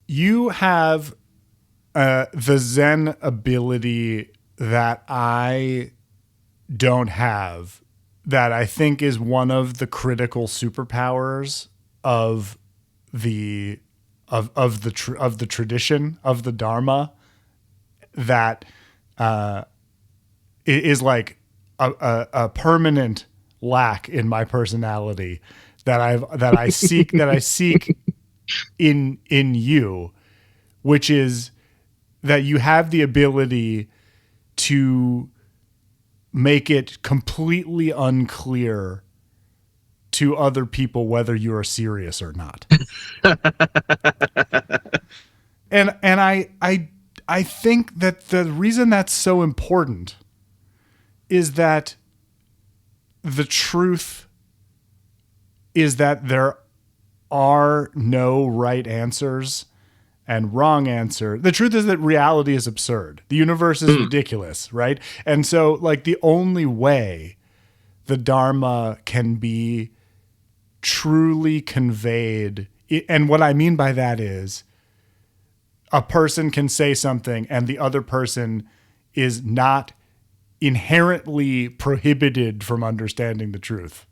you have the Zen ability that I don't have, that I think is one of the critical superpowers of the tradition of the Dharma, that is like a permanent lack in my personality that I seek in you, which is that you have the ability to make it completely unclear to other people whether you are serious or not. and I think that the reason that's so important is that the truth is that there are no right answers and wrong answer. The truth is that reality is absurd. The universe is ridiculous, right? And so, like, the only way the Dharma can be truly conveyed, and what I mean by that is a person can say something and the other person is not inherently prohibited from understanding the truth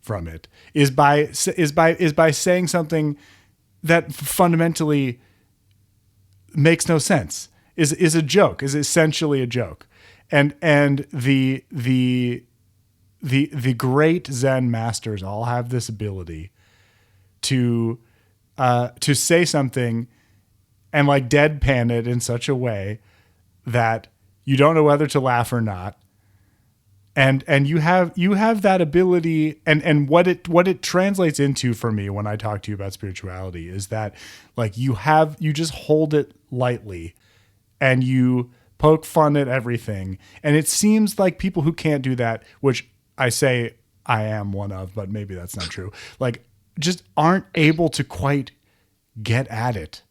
from it, is by saying something that fundamentally makes no sense, is a joke, is essentially a joke. And the great Zen masters all have this ability to say something and like deadpan it in such a way that you don't know whether to laugh or not. And you have that ability, and what it translates into for me when I talk to you about spirituality is that, like, you just hold it lightly and you poke fun at everything. And it seems like people who can't do that, which I say I am one of, but maybe that's not true, like, just aren't able to quite get at it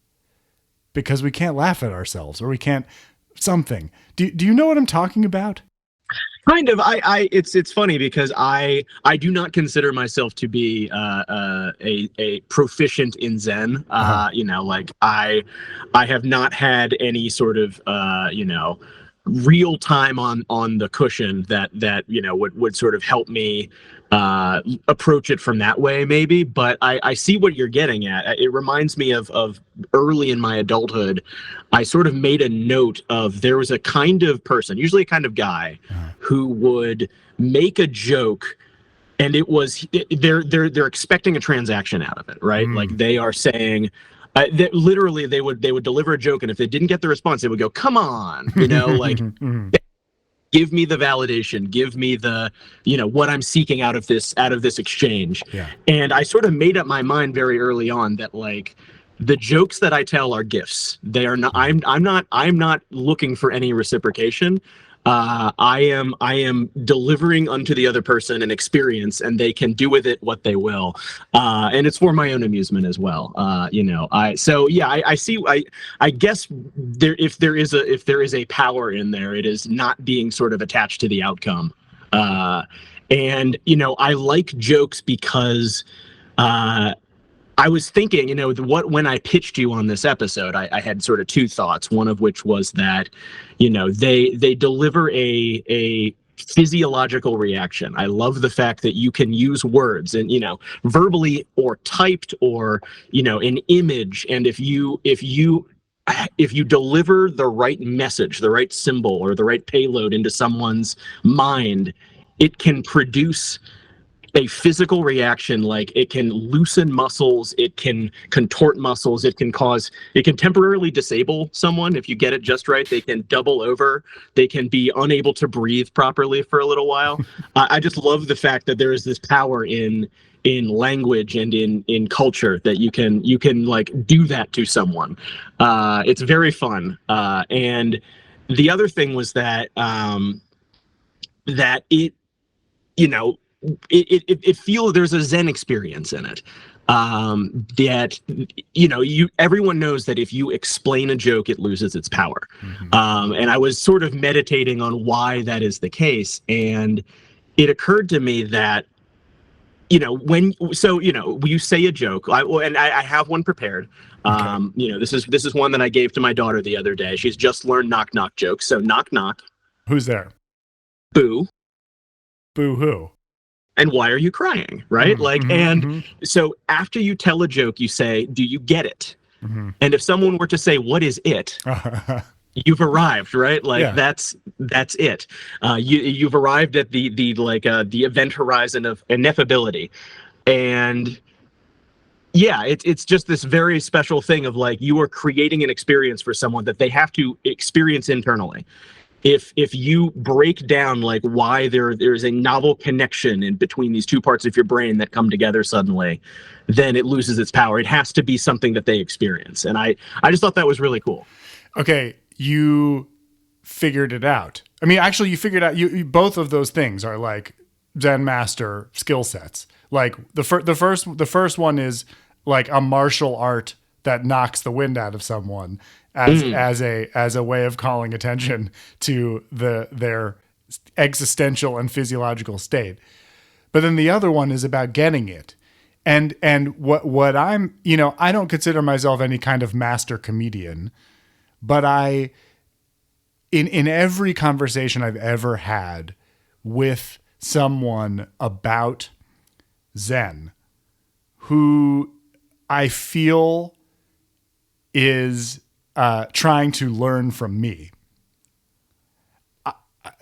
because we can't laugh at ourselves, or we can't something. Do you know what I'm talking about? Kind of. It's funny because I do not consider myself to be a proficient in Zen. You know, like I have not had any sort of real time on the cushion that you know would sort of help me approach it from that way, maybe. But I see what you're getting at. It reminds me of early in my adulthood. I sort of made a note of, there was a kind of person, usually a kind of guy, who would make a joke, and it was they're expecting a transaction out of it, right? Like, they are saying, literally they would deliver a joke, and if they didn't get the response, they would go, "Come on," you know, like, give me the validation, give me the, you know, what I'm seeking out of this exchange. Yeah. And I sort of made up my mind very early on that, like, the jokes that I tell are gifts. They are not. I'm not looking for any reciprocation. I am delivering unto the other person an experience, and they can do with it what they will. And it's for my own amusement as well. You know, I see. I guess if there is a power in there, it is not being sort of attached to the outcome. And you know, I like jokes because I was thinking, you know, when I pitched you on this episode, I had sort of two thoughts. One of which was that, you know, they deliver a physiological reaction. I love the fact that you can use words, and, you know, verbally or typed, or, you know, an image, and if you deliver the right message, the right symbol, or the right payload into someone's mind, it can produce a physical reaction. Like, it can loosen muscles, it can contort muscles, it can temporarily disable someone. If you get it just right, they can double over, they can be unable to breathe properly for a little while. I just love the fact that there is this power in language and in culture, that you can like do that to someone. It's very fun. And the other thing was that that it, you know, it feels there's a Zen experience in it. That, you know, everyone knows that if you explain a joke, it loses its power. And I was sort of meditating on why that is the case, and it occurred to me that when you say a joke, I have one prepared. Okay. This is one that I gave to my daughter the other day. She's just learned knock knock jokes. So knock knock, Who's there? boo, Boo hoo. and why are you crying? Right? And mm-hmm. so after you tell a joke, you say, do you get it? Mm-hmm. And if someone were to say, what is it? You've arrived, right? Like, Yeah. that's it. You've arrived at the event horizon of ineffability. And yeah, it's just this very special thing of like, you are creating an experience for someone that they have to experience internally. If you break down like why there's a novel connection in between these two parts of your brain that come together suddenly, then it loses its power. It has to be something that they experience. And I just thought that was really cool. Okay, you figured it out. I mean, actually, you figured out you both of those things are like Zen master skill sets. Like the first one is like a martial art that knocks the wind out of someone as a way of calling attention to their existential and physiological state. But then the other one is about getting it. And what I'm, I don't consider myself any kind of master comedian, but in every conversation I've ever had with someone about Zen, who I feel is trying to learn from me,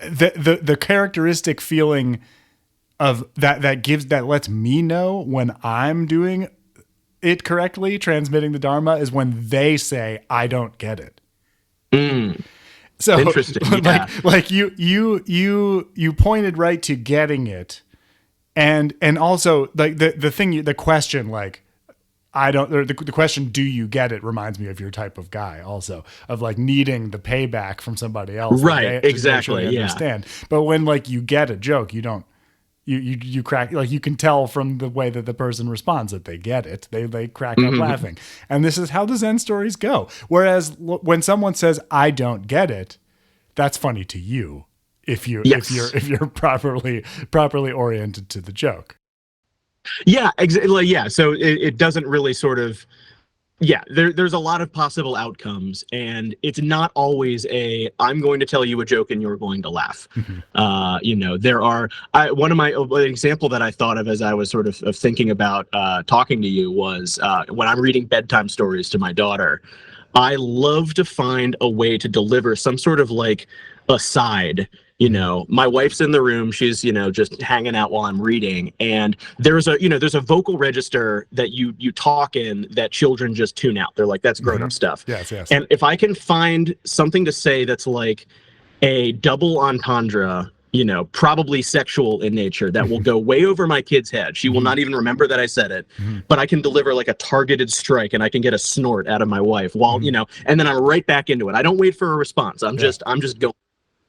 the characteristic feeling of that lets me know when I'm doing it correctly, transmitting the Dharma, is when they say, I don't get it. So interesting. Yeah. like you pointed right to getting it. And also like the question, like, the question, do you get it, reminds me of your type of guy also, of like needing the payback from somebody else. Right. Exactly. Yeah. Understand. But when like you get a joke, you don't, you crack, like you can tell from the way that the person responds that they get it. They crack up laughing. And this is how the Zen stories go. Whereas when someone says, I don't get it, that's funny to you. If you're properly oriented to the joke. Yeah, exactly. Yeah. So it doesn't really sort of, there's a lot of possible outcomes, and it's not always I'm going to tell you a joke and you're going to laugh. There are, an example that I thought of as I was sort of thinking about talking to you was when I'm reading bedtime stories to my daughter, I love to find a way to deliver some sort of like aside. My wife's in the room, she's, just hanging out while I'm reading. And there's a vocal register that you talk in that children just tune out. They're like, that's grown up stuff. Yes. And if I can find something to say that's like a double entendre, probably sexual in nature, that will go way over my kid's head. She will not even remember that I said it, but I can deliver like a targeted strike and I can get a snort out of my wife while, and then I'm right back into it. I don't wait for a response. I'm just going.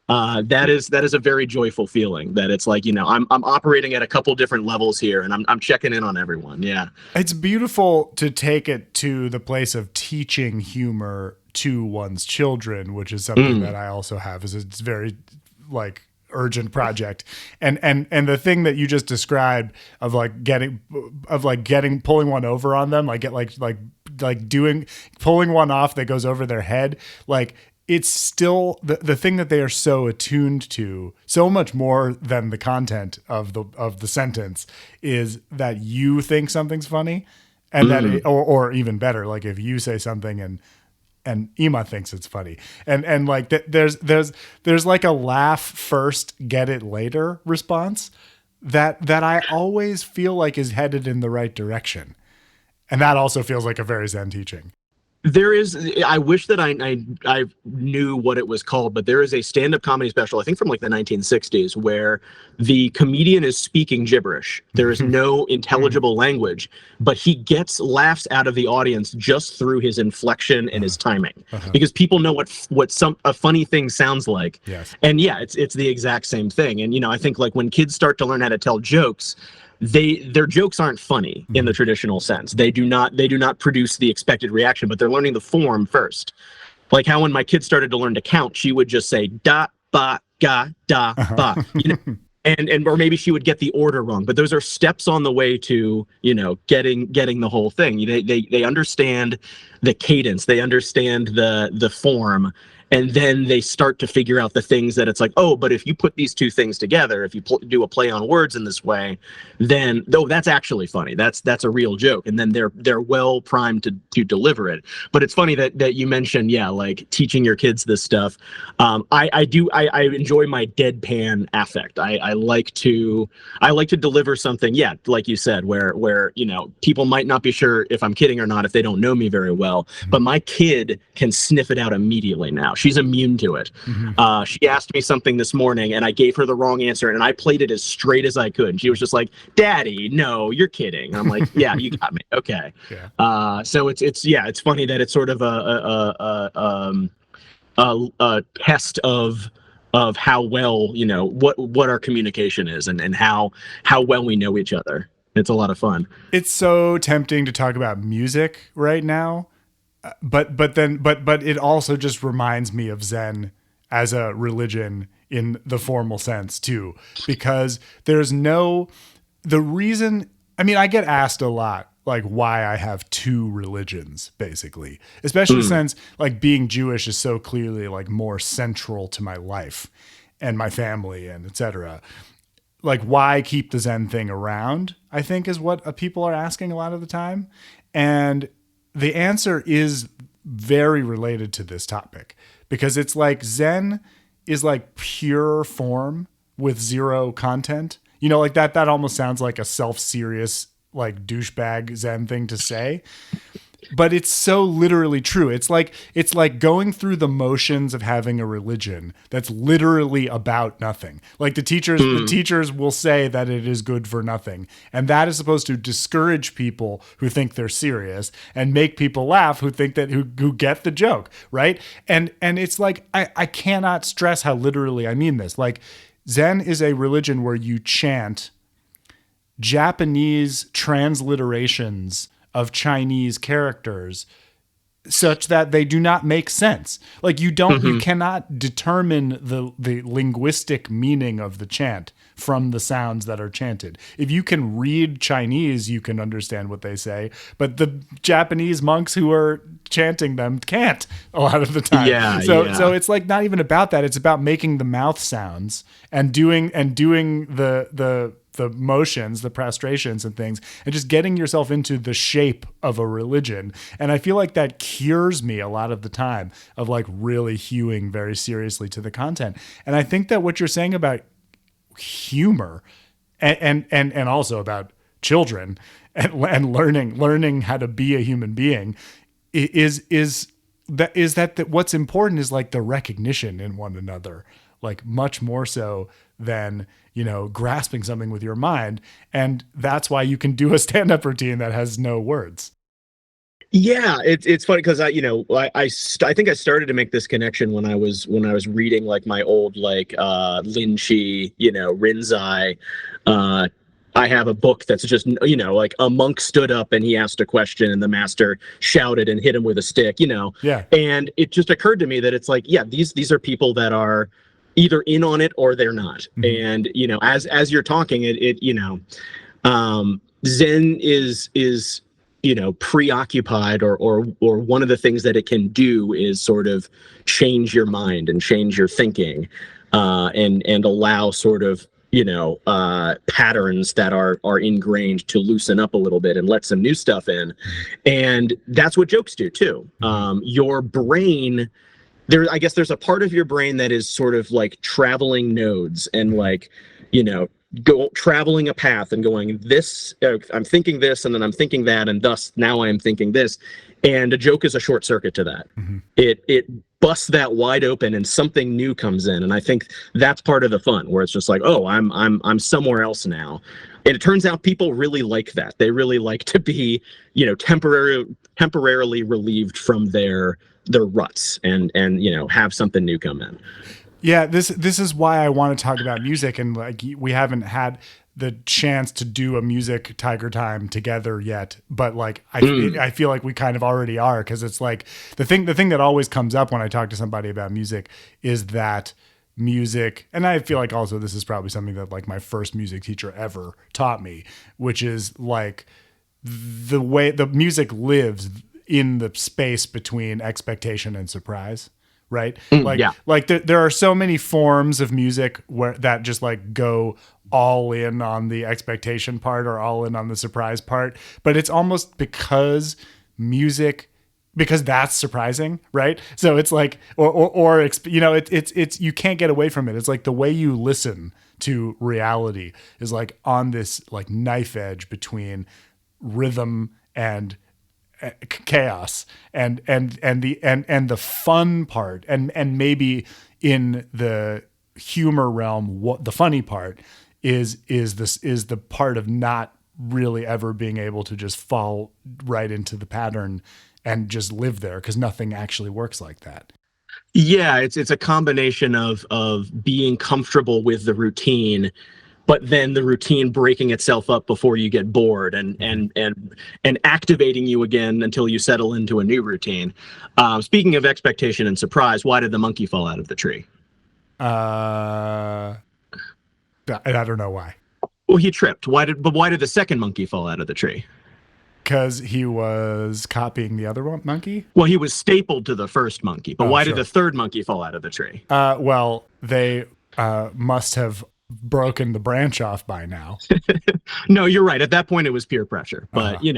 That is a very joyful feeling, that it's like, I'm operating at a couple different levels here, and I'm checking in on everyone. Yeah. It's beautiful to take it to the place of teaching humor to one's children, which is something that I also have. It's very like urgent project. And the thing that you just described of pulling one over on them, pulling one off that goes over their head, like, it's still the thing that they are so attuned to, so much more than the content of the sentence, is that you think something's funny, and that or even better, like if you say something and Ima thinks it's funny, and like there's like a laugh first, get it later response that I always feel like is headed in the right direction, and that also feels like a very Zen teaching. There is, I wish that I knew what it was called, but there is a stand-up comedy special, I think from like the 1960s, where the comedian is speaking gibberish. There is no intelligible language, but he gets laughs out of the audience just through his inflection and his timing, because people know what a funny thing sounds like. Yes. And yeah, it's the exact same thing. And I think like when kids start to learn how to tell jokes, their jokes aren't funny in the traditional sense. They do not produce the expected reaction, but they're learning the form first. Like how when my kid started to learn to count, she would just say da ba ga da ba. and or maybe she would get the order wrong, but those are steps on the way to, getting the whole thing. They understand the cadence, they understand the form, and then they start to figure out the things that it's like, oh, but if you put these two things together, if you do a play on words in this way, then though that's actually funny, that's a real joke, and then they're well primed to deliver it. But it's funny that you mentioned, yeah, like teaching your kids this stuff. I enjoy my deadpan affect. I like to deliver something, yeah, like you said, where people might not be sure if I'm kidding or not if they don't know me very well, but my kid can sniff it out immediately now. She's immune to it. Mm-hmm. She asked me something this morning and I gave her the wrong answer, and I played it as straight as I could, and she was just like, "Daddy, no, you're kidding." I'm like, "Yeah, you got me. Okay." Yeah. So it's funny that it's sort of a test of how well, what our communication is, and how well we know each other. It's a lot of fun. It's so tempting to talk about music right now, but it also just reminds me of Zen as a religion in the formal sense too, because the reason, I mean, I get asked a lot, like, why I have two religions, basically, especially since like being Jewish is so clearly like more central to my life and my family and etc. Like, why keep the Zen thing around, I think, is what people are asking a lot of the time. And the answer is very related to this topic, because it's like Zen is like pure form with zero content. Like that almost sounds like a self-serious, like douchebag Zen thing to say, but it's so literally true. It's like going through the motions of having a religion that's literally about nothing. Like the teachers will say that it is good for nothing, and that is supposed to discourage people who think they're serious and make people laugh who think that who get the joke, right? And it's like I cannot stress how literally I mean this. Like, Zen is a religion where you chant Japanese transliterations of Chinese characters such that they do not make sense. Like, you cannot determine the linguistic meaning of the chant from the sounds that are chanted. If you can read Chinese, you can understand what they say, but the Japanese monks who are chanting them can't a lot of the time. So it's like not even about that. It's about making the mouth sounds and doing the motions, the prostrations and things, and just getting yourself into the shape of a religion. And I feel like that cures me a lot of the time of like really hewing very seriously to the content. And I think that what you're saying about humor and also about children and learning how to be a human being is that what's important is like the recognition in one another, like much more so than, grasping something with your mind. And that's why you can do a stand-up routine that has no words. Yeah, it's funny because I think I started to make this connection when I was reading like my old like Lin Chi, Rinzai. I have a book that's just, like a monk stood up and he asked a question and the master shouted and hit him with a stick, Yeah. And it just occurred to me that it's like, yeah, these are people that are either in on it or they're not. And, as you're talking, Zen is preoccupied or one of the things that it can do is sort of change your mind and change your thinking, and allow sort of, patterns that are ingrained to loosen up a little bit and let some new stuff in. And that's what jokes do too. Your brain, I guess there's a part of your brain that is sort of like traveling nodes and like, traveling a path and going this, I'm thinking this, and then I'm thinking that, and thus now I'm thinking this. And a joke is a short circuit to that. It busts that wide open and something new comes in. And I think that's part of the fun, where it's just like, oh, I'm somewhere else now. And it turns out people really like that. They really like to be, temporarily relieved from their ruts and have something new come in. Yeah, this is why I want to talk about music, and like we haven't had the chance to do a music Tiger Time together yet, but like I feel like we kind of already are, because it's like the thing that always comes up when I talk to somebody about music is that music, and I feel like also this is probably something that like my first music teacher ever taught me, which is like the way the music lives in the space between expectation and surprise, right? Like there are so many forms of music where that just like go all in on the expectation part or all in on the surprise part, but it's almost because that's surprising, right? So it's like, it's you can't get away from it. It's like the way you listen to reality is like on this like knife edge between rhythm and chaos and the fun part and maybe in the humor realm, what the funny part is the part of not really ever being able to just fall right into the pattern and just live there, because nothing actually works like that. Yeah, it's a combination of being comfortable with the routine, but then the routine breaking itself up before you get bored and activating you again until you settle into a new routine. Speaking of expectation and surprise, why did the monkey fall out of the tree? I don't know why. Well, he tripped. Why did the second monkey fall out of the tree? Because he was copying the other monkey? Well, he was stapled to the first monkey, but why sure. did the third monkey fall out of the tree? Well, they must have broken the branch off by now. No, you're right. At that point, it was peer pressure. But you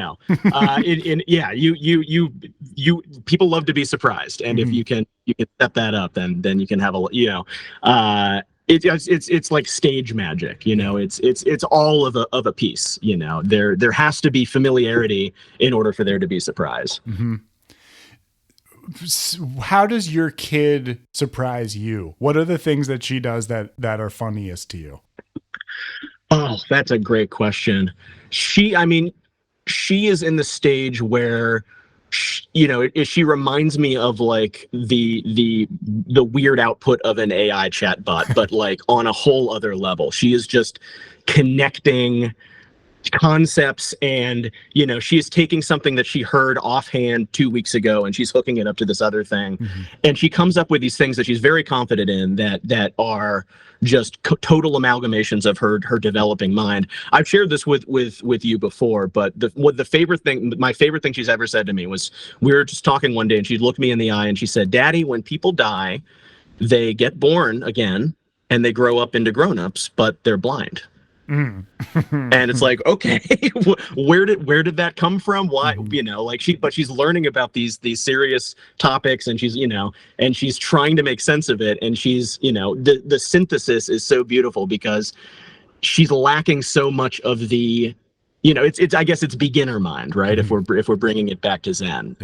people love to be surprised, and if you can set that up, then you can have it's like stage magic, it's all of a piece, there has to be familiarity in order for there to be surprise. How does your kid surprise you? What are the things that she does that are funniest to you? Oh, that's a great question. She is in the stage where she reminds me of like the weird output of an AI chatbot, but like on a whole other level. She is just connecting concepts, and she is taking something that she heard offhand 2 weeks ago and she's hooking it up to this other thing, and she comes up with these things that she's very confident in that are just total amalgamations of her developing mind. I've shared this with you before, but my favorite thing she's ever said to me was, we were just talking one day and she looked me in the eye and she said, "Daddy, when people die, they get born again and they grow up into grown-ups, but they're blind." And it's like, okay, where did that come from? Why, but she's learning about these serious topics, and she's trying to make sense of it. And she's, the synthesis is so beautiful because she's lacking so much of the, I guess it's beginner mind, right? If we're bringing it back to Zen,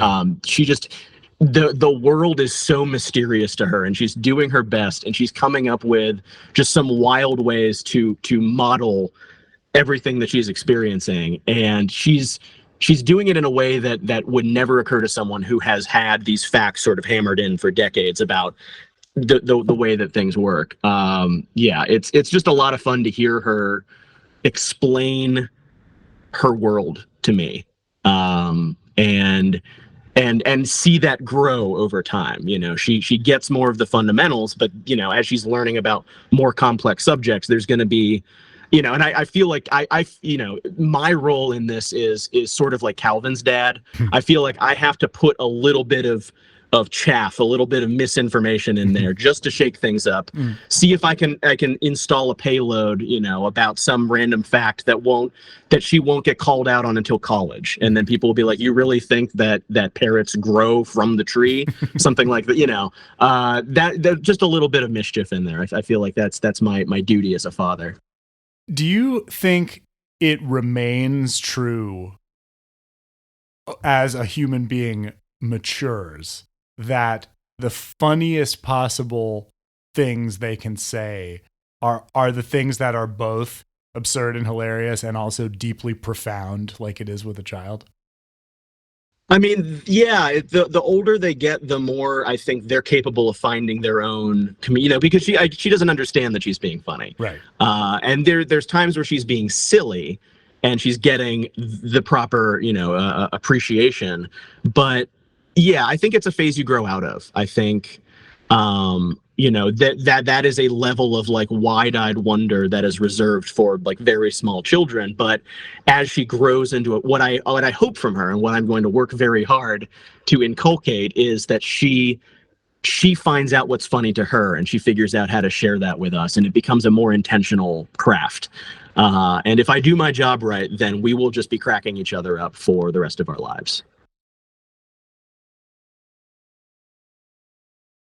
she just, the world is so mysterious to her, and she's doing her best, and she's coming up with just some wild ways to model everything that she's experiencing, and she's doing it in a way that would never occur to someone who has had these facts sort of hammered in for decades about the way that things work. It's just a lot of fun to hear her explain her world to me, and see that grow over time. She gets more of the fundamentals, but as she's learning about more complex subjects, there's going to be, and I feel like my role in this is sort of like Calvin's dad. I feel like I have to put a little bit of chaff, a little bit of misinformation in there just to shake things up. See if I can install a payload, about some random fact that she won't get called out on until college. And then people will be like, "You really think that parrots grow from the tree?" Something like that, that just a little bit of mischief in there. I feel like that's my duty as a father. Do you think it remains true as a human being matures that the funniest possible things they can say are the things that are both absurd and hilarious and also deeply profound, like it is with a child? I mean, yeah, the older they get, the more I think they're capable of finding their own, because she doesn't understand that she's being funny. Right. And there's times where she's being silly and she's getting the proper, appreciation. But yeah, I think it's a phase you grow out of. I think, you know, that is a level of like wide-eyed wonder that is reserved for like very small children. But as she grows into it, what I hope from her, and what I'm going to work very hard to inculcate, is that she finds out what's funny to her, and she figures out how to share that with us, and it becomes a more intentional craft. And if I do my job right, then we will just be cracking each other up for the rest of our lives.